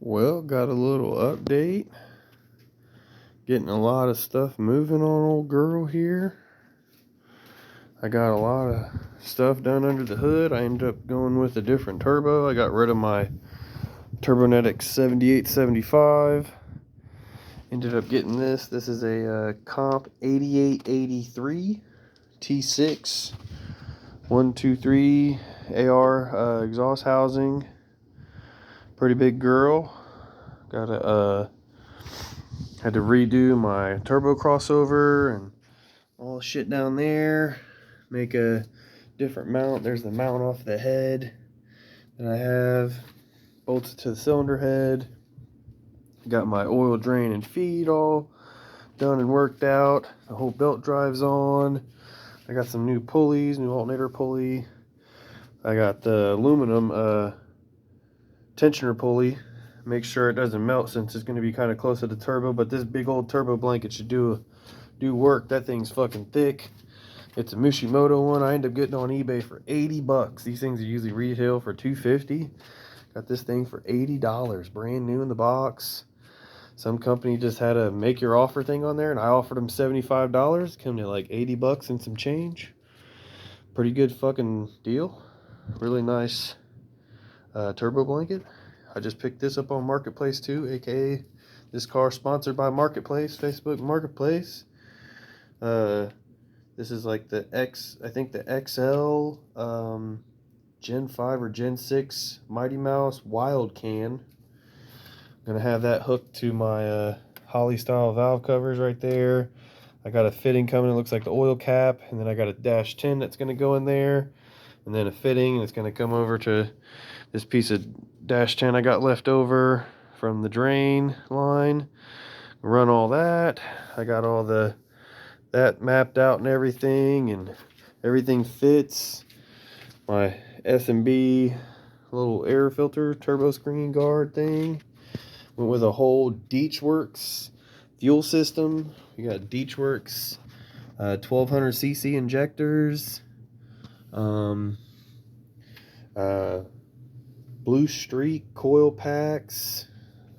Well, got a little update. Getting a lot of stuff moving on old girl here. I got a lot of stuff done under the hood. I ended up going with a different turbo. I got rid of my Turbonetic 7875. Ended up getting this. This is a Comp 8883 T6 123 AR exhaust housing. Pretty big girl. Got a had to redo my turbo crossover and all the shit down there. Make a different mount. There's the mount off the head that I have bolted to the cylinder head. Got my oil drain and feed all done and worked out. The whole belt drive's on. I got some new pulleys, new alternator pulley. I got the aluminum tensioner pulley. Make sure it doesn't melt since it's going to be kind of close to the turbo, but this big old turbo blanket should do work. That thing's fucking thick. It's a Mushimoto one. I ended up getting on eBay for 80 bucks. These things are usually retail for $250. Got this thing for $80, brand new in the box. Some company just had a make your offer thing on there, and I offered them $75. Came to like 80 bucks and some change. Pretty good fucking deal. Really nice turbo blanket. I just picked this up on Marketplace too, aka this car sponsored by Marketplace, Facebook Marketplace. This is like the I think the XL Gen 5 or Gen 6 Mighty Mouse Wild Can. I'm gonna have that hooked to my Holly style valve covers right there. I got a fitting coming. It looks like the oil cap, and then I got a dash 10 that's gonna go in there, and then a fitting, and it's gonna come over to this piece of dash 10 I got left over from the drain line. Run all that. I got all that mapped out and everything fits. My S&B little air filter turbo screen guard thing. Went with a whole Deechworks fuel system. We got Deechworks 1200cc injectors. Blue Streak coil packs.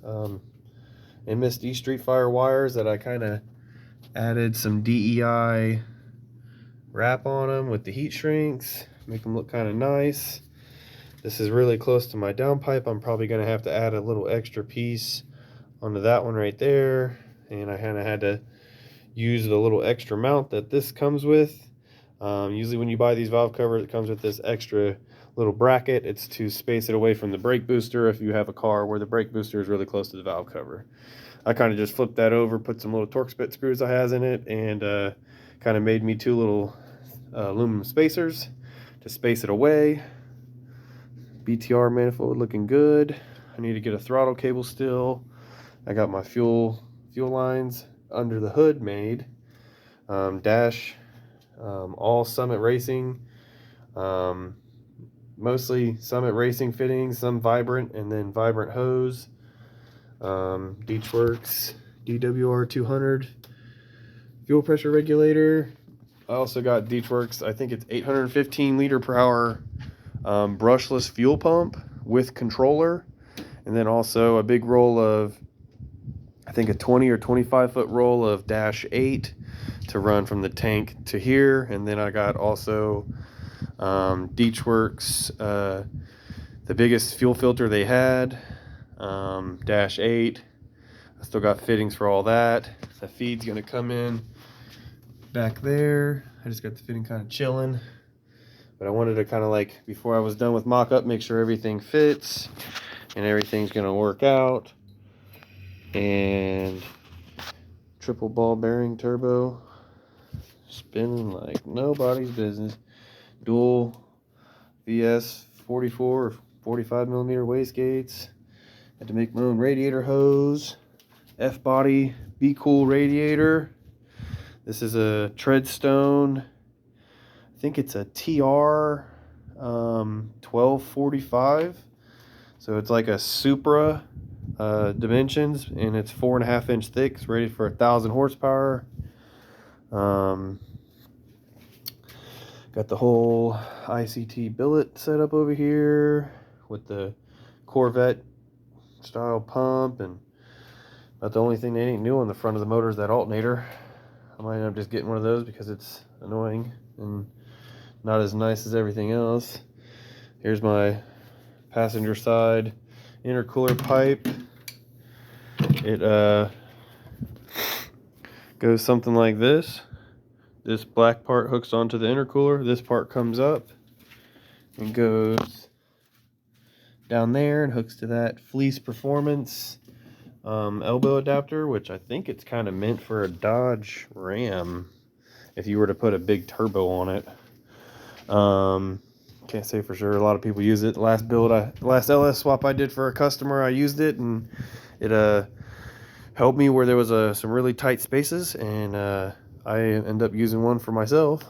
MSD Street Fire wires that I kind of added some DEI wrap on them with the heat shrinks. Make them look kind of nice. This is really close to my downpipe. I'm probably going to have to add a little extra piece onto that one right there. And I kind of had to use the little extra mount that this comes with. Usually when you buy these valve covers, it comes with this extra little bracket. It's to space it away from the brake booster if you have a car where the brake booster is really close to the valve cover. I kind of just flipped that over, put some little Torx bit screws I has in it, and kind of made me two little aluminum spacers to space it away. BTR manifold looking good. I need to get a throttle cable still. I got my fuel lines under the hood made. Dash, all Summit Racing. Mostly Summit Racing fittings, some Vibrant, and then Vibrant hose. Deechworks DWR 200 fuel pressure regulator. I also got Deechworks, I think it's 815 liter per hour brushless fuel pump with controller, and then also a big roll of, I think a 20 or 25 foot roll of dash 8 to run from the tank to here. And then I got also Deechworks, the biggest fuel filter they had, dash 8. I still got fittings for all that. The feed's gonna come in back there. I just got the fitting kind of chilling, but I wanted to kind of like, before I was done with mock-up, make sure everything fits and everything's gonna work out. And triple ball bearing turbo, spinning like nobody's business. Dual VS 44 or 45 millimeter wastegates. Had to make my own radiator hose. F-body Be Cool radiator. This is a Treadstone. I think it's a TR 1245. So it's like a Supra dimensions, and it's 4.5 inch thick. It's rated for 1,000 horsepower. Got the whole ICT billet set up over here with the Corvette style pump, and about the only thing that ain't new on the front of the motor is that alternator. I might end up just getting one of those because it's annoying and not as nice as everything else. Here's my passenger side intercooler pipe. It goes something like this. This black part hooks onto the intercooler. This part comes up and goes down there and hooks to that Fleece Performance elbow adapter, which I think it's kind of meant for a Dodge Ram if you were to put a big turbo on it. Can't say for sure. A lot of people use it. Last LS swap I did for a customer, I used it, and it helped me where there was some really tight spaces, and I end up using one for myself.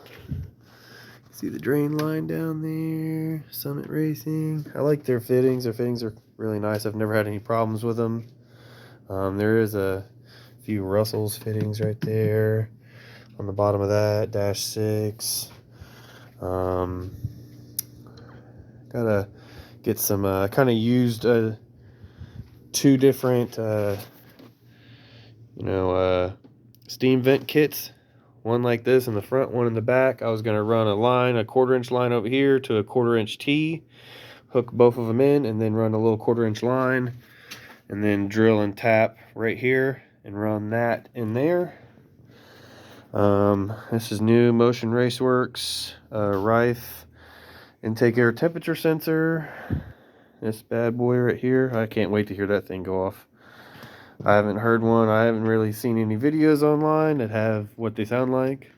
See the drain line down there, Summit Racing. I like their fittings. Their fittings are really nice. I've never had any problems with them. There is a few Russell's fittings right there on the bottom of that, -6. Gotta get some, kind of used two different, steam vent kits. One like this in the front, one in the back. I was going to run a 1/4-inch line over here to a 1/4-inch T, hook both of them in, and then run a little 1/4-inch line, and then drill and tap right here and run that in there. This is new Motion Raceworks Rife intake air temperature sensor. This bad boy right here. I can't wait to hear that thing go off. I haven't heard one. I haven't really seen any videos online that have what they sound like.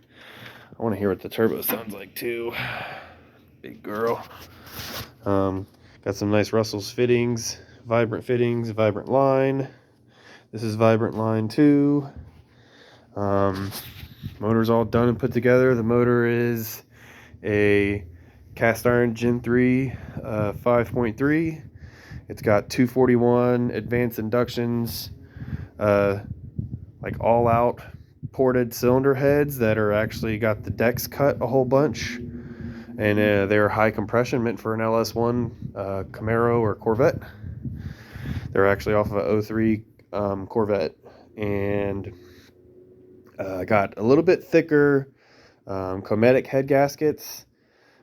I want to hear what the turbo sounds like too. Big girl. Got some nice Russell's fittings, vibrant line. This is vibrant line 2. Motor's all done and put together. The motor is a cast iron Gen 3 5.3. It's got 241 advanced inductions, like all out ported cylinder heads that are actually got the decks cut a whole bunch, and they're high compression, meant for an LS1 Camaro or Corvette. They're actually off of a 03 Corvette, and got a little bit thicker Cometic head gaskets.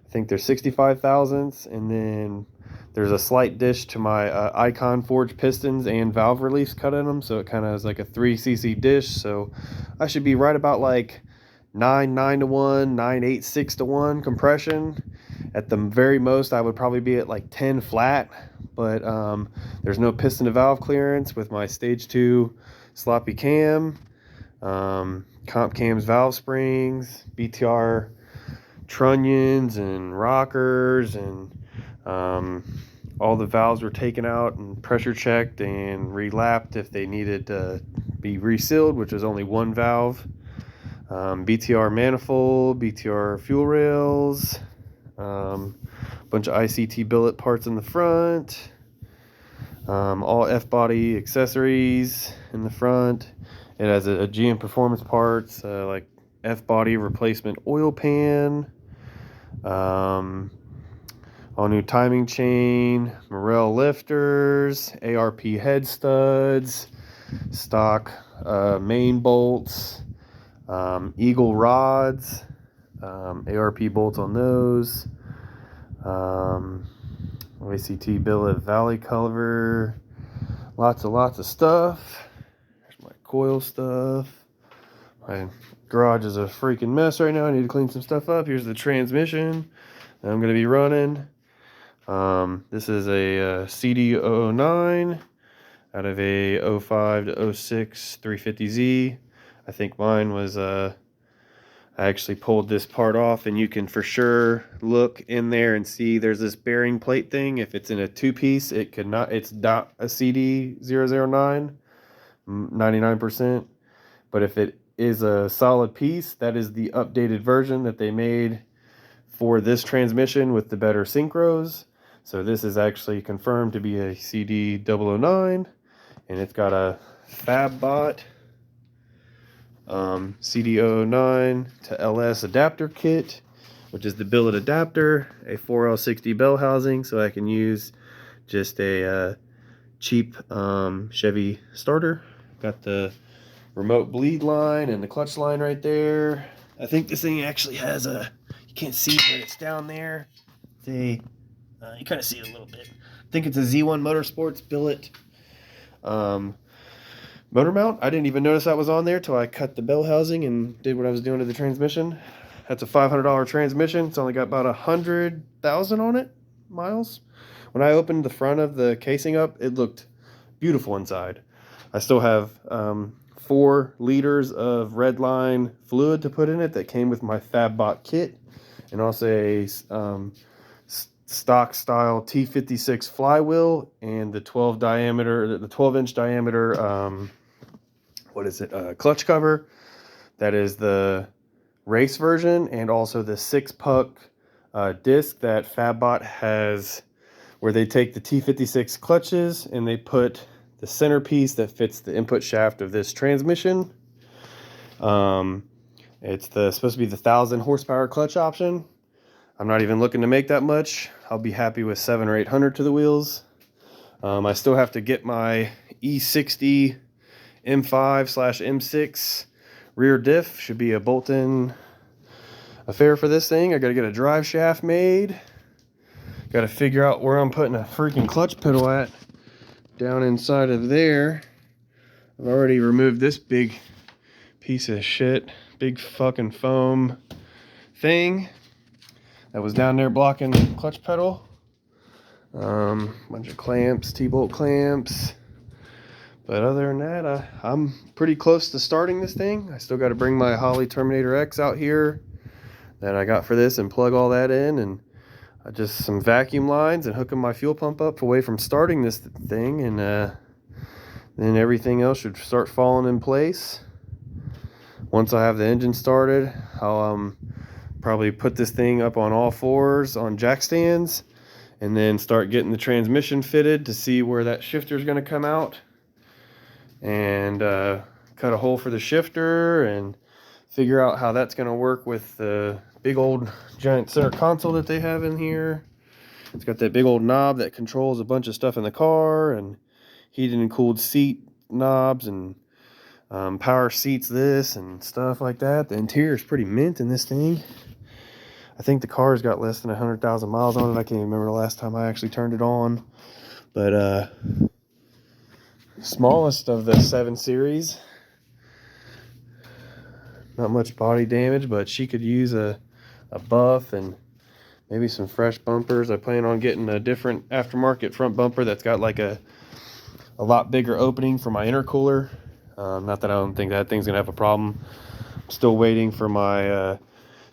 I think they're 65 thousandths, and then there's a slight dish to my Icon forged pistons and valve reliefs cut in them, so it kind of is like a 3cc dish. So I should be right about like 9 to 1, 9 6 to 1 compression. At the very most, I would probably be at like 10 flat, but there's no piston to valve clearance with my stage 2 sloppy cam, comp cams valve springs, BTR trunnions and rockers, and all the valves were taken out and pressure checked and relapped if they needed to be resealed, which was only one valve. BTR manifold, BTR fuel rails, bunch of ICT billet parts in the front, all F-body accessories in the front. It has a GM Performance parts, like F-body replacement oil pan, all new timing chain, Morel lifters, ARP head studs, stock main bolts, Eagle rods, ARP bolts on those, OACT billet valley cover, lots of stuff. There's my coil stuff. My garage is a freaking mess right now. I need to clean some stuff up. Here's the transmission that I'm going to be running. This is a CD009 out of a 05 to 06 350Z. I think mine was, I actually pulled this part off, and you can for sure look in there and see there's this bearing plate thing. If it's in a two-piece, it could not, it's not a CD009, 99%. But if it is a solid piece, that is the updated version that they made for this transmission with the better synchros. So this is actually confirmed to be a CD009, and it's got a FabBot CD009 to LS adapter kit, which is the billet adapter, a 4L60 bell housing, so I can use just a cheap Chevy starter. Got the remote bleed line and the clutch line right there. I think this thing actually has a, you can't see it, but it's down there. You kind of see it a little bit. I think it's a Z1 Motorsports billet motor mount. I didn't even notice that was on there till I cut the bell housing and did what I was doing to the transmission. That's a $500 transmission. It's only got about 100,000 on it, miles. When I opened the front of the casing up, it looked beautiful inside. I still have 4 liters of Redline fluid to put in it that came with my FabBot kit, and also a stock style T56 flywheel and the 12-inch diameter clutch cover. That is the race version, and also the 6-puck disc that FabBot has, where they take the T56 clutches and they put the centerpiece that fits the input shaft of this transmission. It's supposed to be the 1,000 horsepower clutch option. I'm not even looking to make that much. I'll be happy with 700 or 800 to the wheels. I still have to get my E60 M5/M6 rear diff. Should be a bolt-in affair for this thing. I gotta get a drive shaft made. Gotta figure out where I'm putting a freaking clutch pedal at down inside of there. I've already removed this big piece of shit, big fucking foam thing that was down there blocking the clutch pedal. Bunch of clamps, T-bolt clamps. But other than that, I'm pretty close to starting this thing. I still got to bring my Holley Terminator X out here that I got for this and plug all that in, and just some vacuum lines and hooking my fuel pump up away from starting this thing, and then everything else should start falling in place. Once I have the engine started, I'll probably put this thing up on all fours on jack stands, and then start getting the transmission fitted to see where that shifter is going to come out, and cut a hole for the shifter and figure out how that's going to work with the big old giant center console that they have in here. It's got that big old knob that controls a bunch of stuff in the car, and heated and cooled seat knobs, and power seats this and stuff like that. The interior is pretty mint in this thing. I think the car's got less than 100,000 miles on it. I can't even remember the last time I actually turned it on. But smallest of the 7 Series. Not much body damage, but she could use a buff and maybe some fresh bumpers. I plan on getting a different aftermarket front bumper that's got like a lot bigger opening for my intercooler. Not that I don't think that thing's gonna have a problem. I'm still waiting for my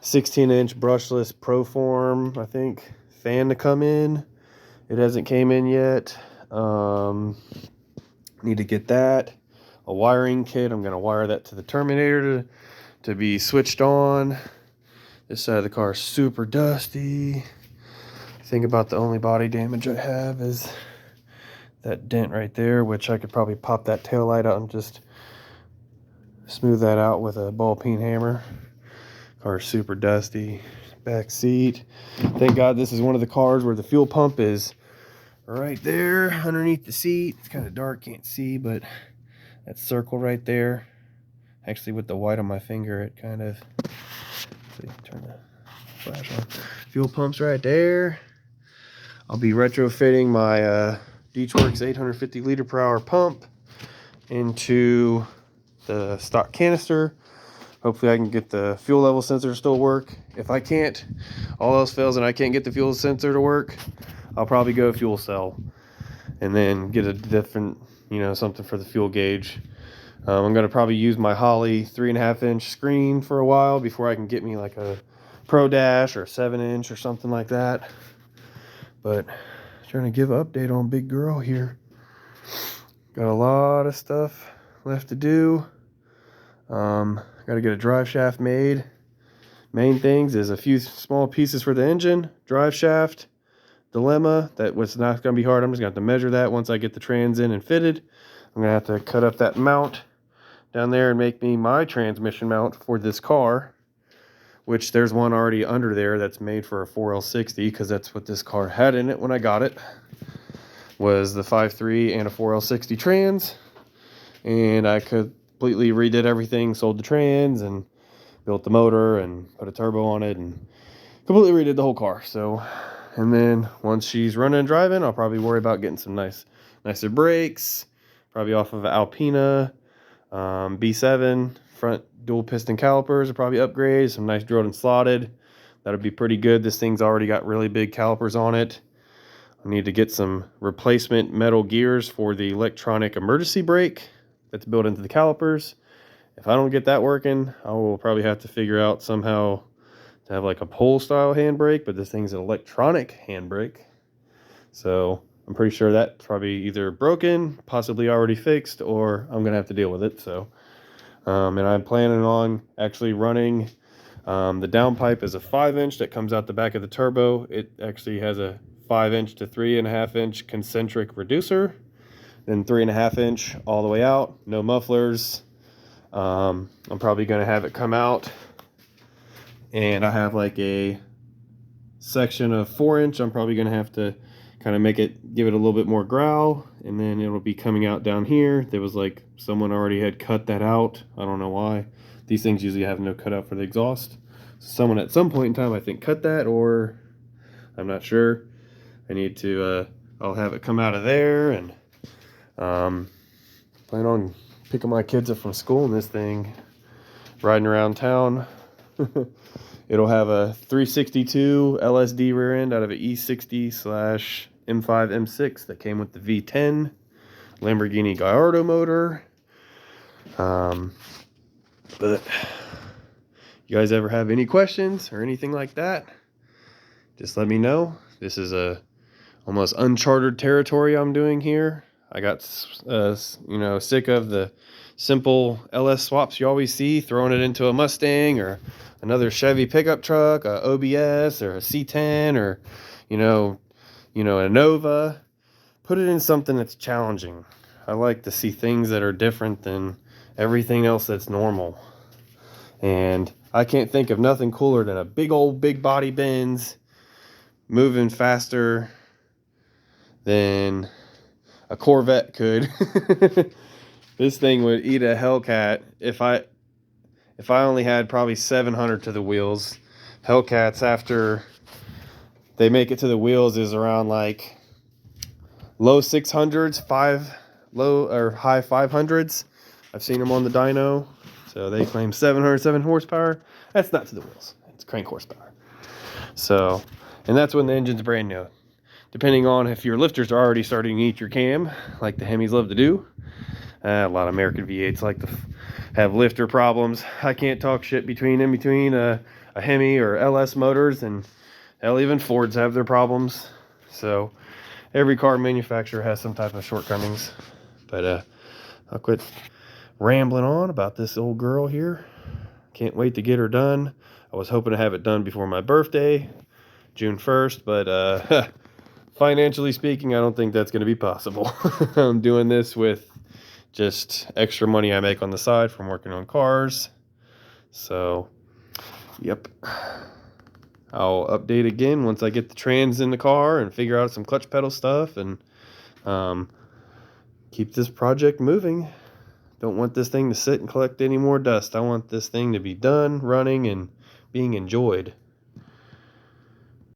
16-inch brushless Proform, I think, fan to come in. It hasn't came in yet. Need to get that. A wiring kit. I'm gonna wire that to the Terminator to be switched on. This side of the car is super dusty. Think about the only body damage I have is that dent right there, which I could probably pop that tail light out and just smooth that out with a ball peen hammer. Car's super dusty. Back seat. Thank God this is one of the cars where the fuel pump is right there underneath the seat. It's kind of dark, can't see, but that circle right there, actually with the white on my finger, it kind of, see, turn the flash on. Fuel pump's right there. I'll be retrofitting my Beachworks 850 liter per hour pump into the stock canister. Hopefully I can get the fuel level sensor to still work. If I can't, all else fails and I can't get the fuel sensor to work, I'll probably go fuel cell and then get a different, something for the fuel gauge. I'm going to probably use my Holley 3.5-inch screen for a while before I can get me like a Pro Dash or 7-inch or something like that. But trying to give an update on big girl here. Got a lot of stuff left to do. Got to get a drive shaft made. Main things is a few small pieces for the engine, drive shaft, dilemma. That was not going to be hard. I'm just going to have to measure that once I get the trans in and fitted. I'm going to have to cut up that mount down there and make me my transmission mount for this car, which there's one already under there that's made for a 4L60 because that's what this car had in it when I got it. was the 5.3 and a 4L60 trans, and I completely redid everything, sold the trans and built the motor and put a turbo on it and completely redid the whole car. So, and then once she's running and driving, I'll probably worry about getting some nicer brakes, probably off of Alpina, B7 front dual piston calipers are probably upgrades, some nice drilled and slotted. That'll be pretty good. This thing's already got really big calipers on it. I need to get some replacement metal gears for the electronic emergency brake that's built into the calipers. If I don't get that working, I will probably have to figure out somehow to have like a pole style handbrake, but this thing's an electronic handbrake. So I'm pretty sure that's probably either broken, possibly already fixed, or I'm gonna have to deal with it. So, and I'm planning on actually running, the downpipe is a 5-inch that comes out the back of the turbo. It actually has a 5-inch to 3.5-inch concentric reducer, then 3.5-inch all the way out, no mufflers. I'm probably gonna have it come out, and I have like a section of 4-inch. I'm probably gonna have to kind of give it a little bit more growl, and then it'll be coming out down here. There was like someone already had cut that out. I don't know why. These things usually have no cutout for the exhaust. So someone at some point in time, I think, cut that, or I'm not sure. I need to, I'll have it come out of there, and plan on picking my kids up from school in this thing, riding around town. It'll have a 362 LSD rear end out of an E60/M5 M6 that came with the V10 Lamborghini Gallardo motor. But you guys ever have any questions or anything like that, just let me know. This is a almost uncharted territory I'm doing here. I got sick of the simple LS swaps you always see, throwing it into a Mustang or another Chevy pickup truck, a OBS or a C10 or a Nova. Put it in something that's challenging. I like to see things that are different than everything else that's normal. And I can't think of nothing cooler than a big body Benz moving faster than a Corvette could. This thing would eat a Hellcat if I only had probably 700 to the wheels. Hellcats, after they make it to the wheels, is around like low 600s, high 500s. I've seen them on the dyno. So they claim 707 horsepower. That's not to the wheels. It's crank horsepower. So, and that's when the engine's brand new. Depending on if your lifters are already starting to eat your cam, like the Hemis love to do. A lot of American V8s like to have lifter problems. I can't talk shit between a Hemi or LS motors, and hell, even Fords have their problems. So every car manufacturer has some type of shortcomings. But I'll quit rambling on about this old girl here. Can't wait to get her done. I was hoping to have it done before my birthday, June 1st, but financially speaking, I don't think that's going to be possible. I'm doing this with just extra money I make on the side from working on cars. So, yep. I'll update again once I get the trans in the car and figure out some clutch pedal stuff, and keep this project moving. Don't want this thing to sit and collect any more dust. I want this thing to be done, running, and being enjoyed.